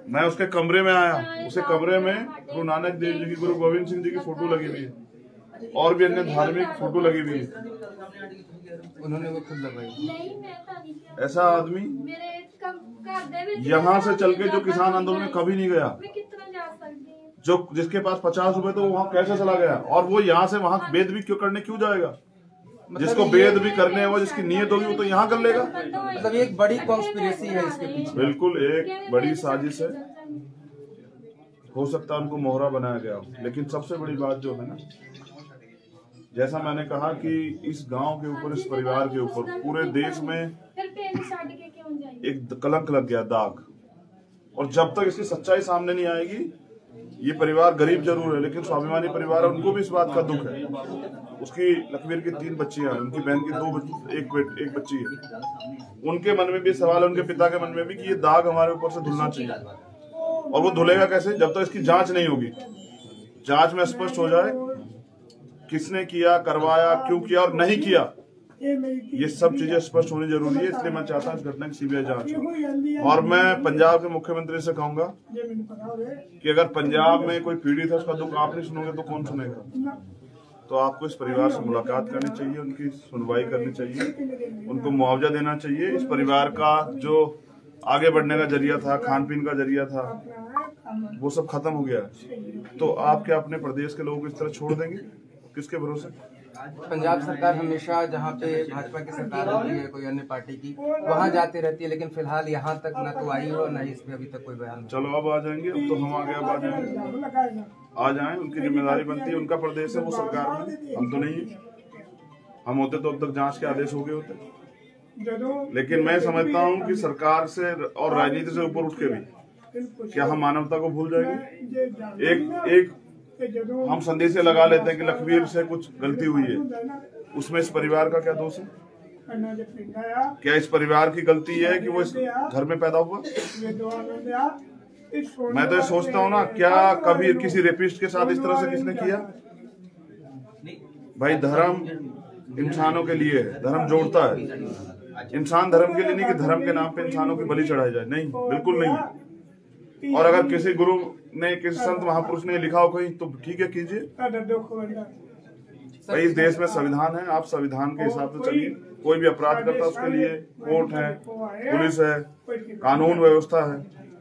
मैं उसके कमरे में आया, उसके कमरे में गुरु नानक देव जी की, गुरु गोविंद सिंह जी की फोटो लगी हुई है और भी अन्य धार्मिक फोटो लगी हुई है। उन्होंने वो खुद लगाई। ऐसा आदमी यहाँ से चल के जो किसान आंदोलन में कभी नहीं गया, जो जिसके पास 50 रुपए तो वहाँ कैसे चला गया, और वो यहाँ से वहाँ वेद भी क्यों करने क्यों जाएगा? जिसको वेद भी करने है, वो जिसकी नीयत होगी वो तो यहाँ कर लेगा। मतलब ये एक बड़ी कॉन्स्पिरेसी है इसके पीछे। बिल्कुल एक बड़ी साजिश है। हो सकता है उनको मोहरा बनाया गया हो, लेकिन सबसे बड़ी बात जो है ना, जैसा मैंने कहा कि इस गांव के ऊपर, इस परिवार के ऊपर पूरे देश में एक कलंक लग गया, दाग। और जब तक इसकी सच्चाई सामने नहीं आएगी, ये परिवार गरीब जरूर है लेकिन स्वाभिमानी परिवार है, उनको भी इस बात का दुख है। उसकी लखवीर की 3 बच्चियां हैं, उनकी बहन की एक बच्ची है। उनके मन में भी सवाल है, उनके पिता के मन में भी, कि ये दाग हमारे ऊपर से धुलना चाहिए। और वो धुलेगा कैसे? जब तक इसकी जांच नहीं होगी। जांच में स्पष्ट हो जाए किसने किया, करवाया, क्यों किया और नहीं किया, ये सब चीजें स्पष्ट होनी जरूरी है। इसलिए मैं चाहता हूँ इस घटना की सीबीआई जांच हो। और मैं पंजाब के मुख्यमंत्री से कहूंगा कि अगर पंजाब में कोई पीड़ित है, उसका दुख आप नहीं सुनोगे तो कौन सुनेगा? तो आपको इस परिवार से मुलाकात करनी चाहिए, उनकी सुनवाई करनी चाहिए, उनको मुआवजा देना चाहिए। इस परिवार का जो आगे बढ़ने का जरिया था, खान पीन का जरिया था, वो सब खत्म हो गया। तो आप क्या अपने प्रदेश के लोगों को इस तरह छोड़ देंगे? किसके भरोसे? पंजाब सरकार हमेशा जहाँ पे भाजपा की सरकार होती है, कोई अन्य पार्टी की, वहाँ जाती रहती है, लेकिन फिलहाल यहाँ तक न तो आई हो, न इस पे अभी तक कोई बयान। चलो अब आ जाएंगे, अब तो हम आगे, अब आ जाएंगे, आ जाएं। उनकी जिम्मेदारी बनती है, उनका प्रदेश है, वो सरकार में, हम तो नहीं है। हम होते तो अब तक जांच के आदेश हो गए होते। लेकिन मैं समझता हूँ कि सरकार से और राजनीति से ऊपर उठ के भी क्या हम मानवता को भूल जाएंगे? एक हम संदेश लगा लेते हैं कि लखवीर से कुछ गलती हुई है, उसमें इस परिवार का क्या दोष है? क्या इस परिवार की गलती है कि वो इस घर में पैदा हुआ? मैं तो ये सोचता हूँ ना, क्या कभी किसी रेपिस्ट के साथ इस तरह से किसने किया? भाई धर्म इंसानों के लिए है, धर्म जोड़ता है। इंसान धर्म के लिए नहीं कि धर्म के नाम पे इंसानों की बलि चढ़ाई जाए, नहीं, बिल्कुल नहीं है। और अगर किसी गुरु ने, किसी संत महापुरुष ने लिखा हो कहीं, तो ठीक है, कीजिए। भाई इस देश में संविधान है, आप संविधान के हिसाब से चलिए। कोई भी अपराध करता है उसके लिए कोर्ट है, पुलिस है, कानून व्यवस्था है।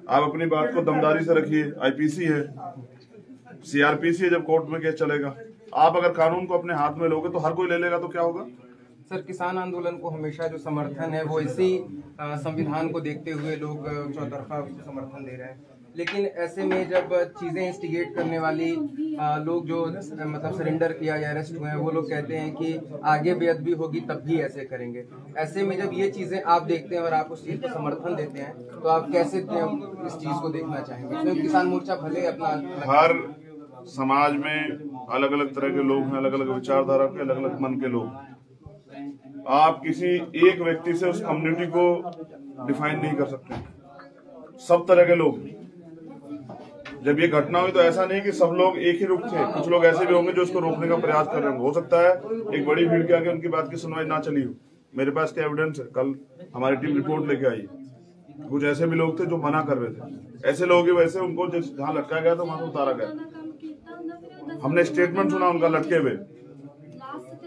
आप अपनी बात को दमदारी से रखिए। आईपीसी है, सीआरपीसी है, जब कोर्ट में केस चलेगा। आप अगर कानून को अपने हाथ में लोगे तो हर कोई ले लेगा, तो क्या होगा? सर, किसान आंदोलन को हमेशा जो समर्थन है वो इसी संविधान को देखते हुए लोग चौतरफा उसको समर्थन दे रहे हैं, लेकिन ऐसे में जब चीजें इंस्टिगेट करने वाली लोग जो मतलब सरेंडर किया या अरेस्ट हुए हैं, वो लोग कहते हैं कि आगे बेअदबी होगी तब भी ऐसे करेंगे। ऐसे में जब ये चीजें आप देखते हैं और आप उस चीज को समर्थन देते हैं, तो आप कैसे इस चीज को देखना चाहेंगे? तो किसान मोर्चा भले अपना, हर समाज में अलग अलग तरह के लोग हैं, अलग अलग विचारधारा के, अलग अलग मन के लोग। आप किसी एक व्यक्ति से उस कम्युनिटी को डिफाइन नहीं कर सकते। सब तरह के लोग। जब ये घटना हुई तो ऐसा नहीं कि सब लोग एक ही रुख थे, कुछ लोग ऐसे भी होंगे जो उसको रोकने का प्रयास कर रहे होंगे। हो सकता है एक बड़ी भीड़ के आगे उनकी बात की सुनवाई ना चली हो। मेरे पास क्या एविडेंस है, कल हमारी टीम रिपोर्ट लेके आई। कुछ ऐसे भी लोग थे जो मना कर रहे थे। ऐसे लोग वैसे उनको जहाँ लटका गया था वहां से उतारा गया। हमने स्टेटमेंट सुना उनका लटके हुए,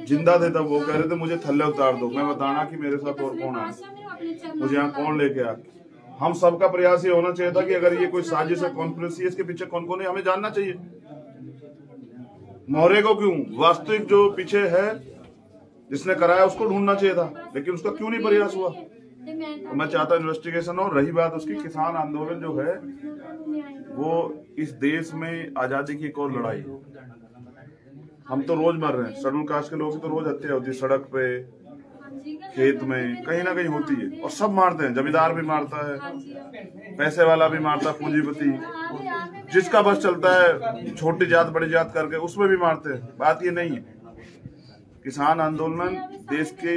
जिंदा थे तब वो कह रहे थे मुझे थल्ले उतार दो, मैं बताना कि मेरे साथ और कौन है, मुझे यहाँ कौन लेके आ। हम सबका प्रयास ये होना चाहिए था कि अगर ये कोई साजिश है, कॉन्स्पिरेसी है, इसके पीछे कौन कौन है हमें जानना चाहिए। मोहरे को क्यों, वास्तविक जो पीछे है जिसने कराया उसको ढूंढना चाहिए था, लेकिन उसका क्यों नहीं प्रयास हुआ। तो मैं चाहता इन्वेस्टिगेशन हो। रही बात उसकी, किसान आंदोलन जो है वो इस देश में आजादी की एक और लड़ाई। हम तो रोज मर रहे हैं, शेड्यूल कास्ट के लोगों की तो रोज हत्या होती है, सड़क पे, खेत में, कहीं ना कहीं होती है। और सब मारते हैं, जमींदार भी मारता है, पैसे वाला भी मारता है, पूंजीपति, जिसका बस चलता है छोटी जात बड़ी जात करके उसमें भी मारते हैं। बात ये नहीं है। किसान आंदोलन देश के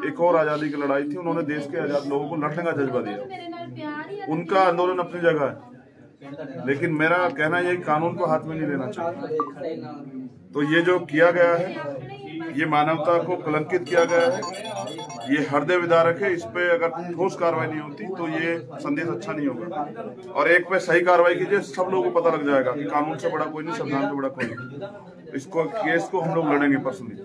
एक और आजादी की लड़ाई थी। उन्होंने देश के आजाद लोगों को लड़ने का जज्बा दिया। उनका आंदोलन अपनी जगह है, लेकिन मेरा कहना यह कानून को हाथ में नहीं लेना चाहिए। तो ये जो किया गया है ये मानवता को कलंकित किया गया है, ये हृदय विदारक है। इस पे अगर ठोस कार्रवाई नहीं होती तो ये संदेश अच्छा नहीं होगा। और एक पे सही कार्रवाई कीजिए, सब लोगों को पता लग जाएगा कि कानून से बड़ा कोई नहीं, संविधान से बड़ा कोई नहीं। इसको केस को हम लोग लड़ेंगे पर्सनली।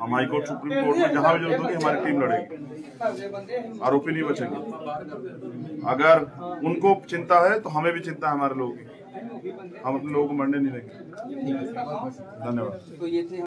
हम हाई कोर्ट, सुप्रीम कोर्ट में जहां भी जरूरत होगी हमारी टीम लड़ेगी। आरोपी नहीं बचेंगे। अगर उनको चिंता है तो हमें भी चिंता है हमारे लोगों की। हम अपने लोगों को मरने नहीं देंगे। धन्यवाद।